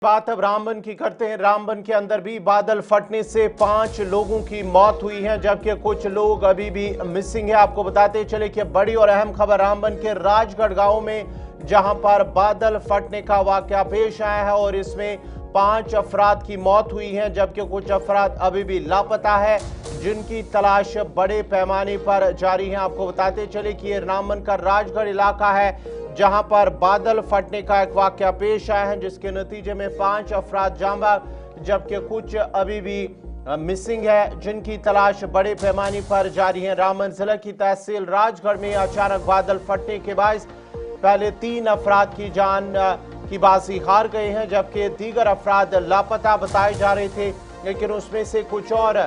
बात अब रामबन की करते हैं। रामबन के अंदर भी बादल फटने से 5 लोगों की मौत हुई है, जबकि कुछ लोग अभी भी मिसिंग है। आपको बताते चले कि बड़ी और अहम खबर रामबन के राजगढ़ गांव में, जहां पर बादल फटने का वाकया पेश आया है और इसमें 5 अफराद की मौत हुई है, जबकि कुछ अफराद अभी भी लापता है, जिनकी तलाश बड़े पैमाने पर जारी है। आपको बताते चले कि ये रामबन का राजगढ़ इलाका है, जहां पर बादल फटने का एक वाकया पेश आया है, जिसके नतीजे में 5 अफराद जान बाग, जबकि कुछ अभी भी मिसिंग है, जिनकी तलाश बड़े पैमाने पर जारी है। रामबन जिला की तहसील राजगढ़ में अचानक बादल फटने के बाद पहले 3 अफराद की जान की बाजी हार गए हैं, जबकि दीगर अफराद लापता बताए जा रहे थे, लेकिन उसमें से कुछ और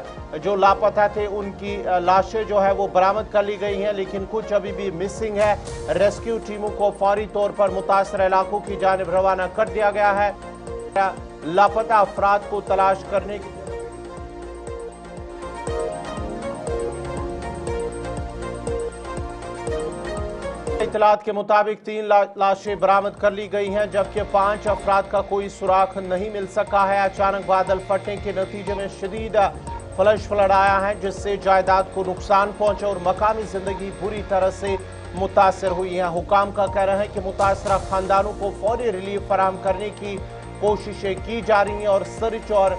जो लापता थे उनकी लाशें जो है वो बरामद कर ली गई हैं, लेकिन कुछ अभी भी मिसिंग है। रेस्क्यू टीमों को फौरी तौर पर मुतासर इलाकों की जानिब रवाना कर दिया गया है। लापता अफराद को तलाश करने की इतलात के मुताबिक 3 लाशें बरामद कर ली गई हैं, जबकि 5 अफराद का कोई सुराग नहीं मिल सका है। अचानक बादल फटने के नतीजे में शदीद फ्लड आया है, जिससे जायदाद को नुकसान पहुंचा और मकामी जिंदगी बुरी तरह से मुतासर हुई है। हुकाम का कहना है कि मुतासरा खानदानों को फौरी रिलीफ फराहम करने की कोशिशें की जा रही हैं और सर्च और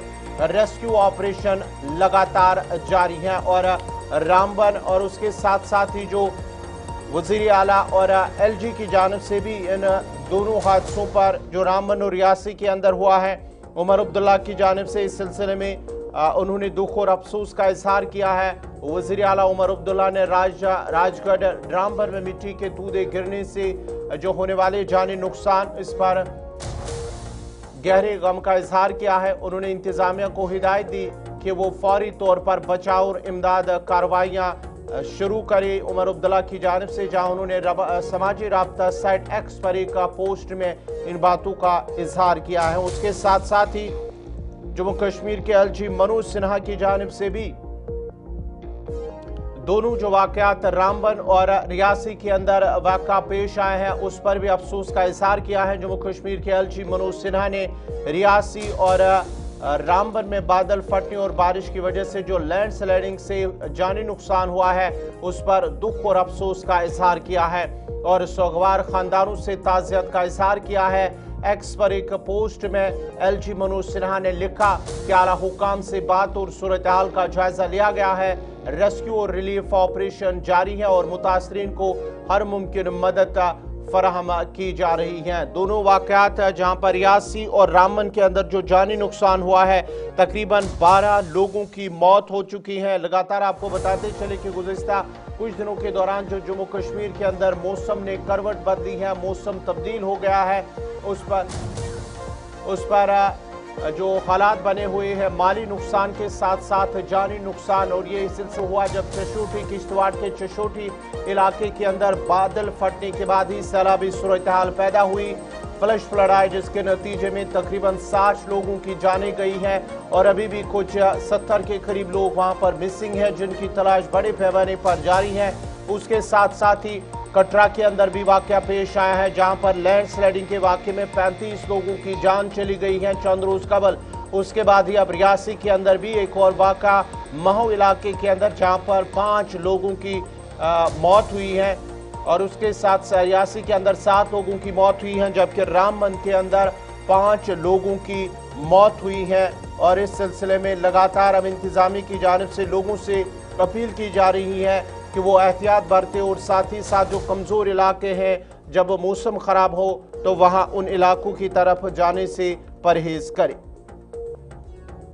रेस्क्यू ऑपरेशन लगातार जारी है। और रामबन और उसके साथ साथ ही जो वज़ीर आला और एलजी की जानिब से भी इन दोनों हादसों पर जो रामबन और रियासी के अंदर हुआ है, उमर अब्दुल्ला की जानिब से इस सिलसिले में उन्होंने दुख और अफसोस का इजहार किया है। वज़ीर आला उमर अब्दुल्ला ने राजगढ़ रामबन में मिट्टी के तूदे गिरने से जो होने वाले जानी नुकसान, इस पर गहरे गम का इजहार किया है। उन्होंने इंतजामिया को हिदायत दी कि वो फौरी तौर पर बचाव और इमदाद कार्रवाइयाँ शुरू करे। उमर अब्दुल्ला की जानिब से जहां उन्होंने समाजी राब्ता साइट एक्स पर एक पोस्ट में इन बातों का इजहार किया है। उसके साथ साथ ही जम्मू कश्मीर के एलजी मनोज सिन्हा की जानिब से भी दोनों जो वाकयात रामबन और रियासी के अंदर वाक़ा पेश आए हैं, उस पर भी अफसोस का इजहार किया है। जम्मू कश्मीर के एलजी मनोज सिन्हा ने रियासी और रामबन में बादल फटने और बारिश की वजह से जो लैंड स्लाइडिंग से जानी नुकसान हुआ है, उस पर दुख और अफसोस का इजहार किया है और सोगवार खानदानों से ताज़ियत का इजहार किया है। एक्स पर एक पोस्ट में एलजी मनोज सिन्हा ने लिखा कि आला हुकाम से बात और सूरत हाल का जायजा लिया गया है, रेस्क्यू और रिलीफ ऑपरेशन जारी है और मुतासरीन को हर मुमकिन मदद फराहम की जा रही हैं। दोनों वाकयात जहां पर रियासी और रामबन के अंदर जो जानी नुकसान हुआ है, तकरीबन 12 लोगों की मौत हो चुकी है। लगातार आपको बताते चले कि गुज़िश्ता कुछ दिनों के दौरान जो जम्मू कश्मीर के अंदर मौसम ने करवट बदली है, मौसम तब्दील हो गया है, उस पर जो हालात बने हुए हैं, माली नुकसान के साथ साथ जानी नुकसान, और ये सिलसिला हुआ जब चशोटी किश्तवाड़ के चशोटी इलाके के अंदर बादल फटने के बाद ही सैलाबी सूरत हाल पैदा हुई, फ्लड आए, जिसके नतीजे में तकरीबन 60 लोगों की जानें गई हैं और अभी भी कुछ 70 के करीब लोग वहां पर मिसिंग हैं, जिनकी तलाश बड़े पैमाने पर जारी है। उसके साथ साथ ही कटरा के अंदर भी वाकया पेश आया है, जहां पर लैंड स्लाइडिंग के वाकये में 35 लोगों की जान चली गई है चंद रोज कबल। उसके बाद ही अब रियासी के अंदर भी एक और वाकया महू इलाके के अंदर, जहां पर 5 लोगों की मौत हुई है और उसके साथ रियासी के अंदर 7 लोगों की मौत हुई है, जबकि रामबन के अंदर 5 लोगों की मौत हुई है। और इस सिलसिले में लगातार अब इंतजामी की जानिब से लोगों से अपील की जा रही है कि वो एहतियात बरतें और साथ ही साथ जो कमज़ोर इलाके हैं, जब मौसम ख़राब हो तो वहाँ उन इलाकों की तरफ जाने से परहेज़ करें।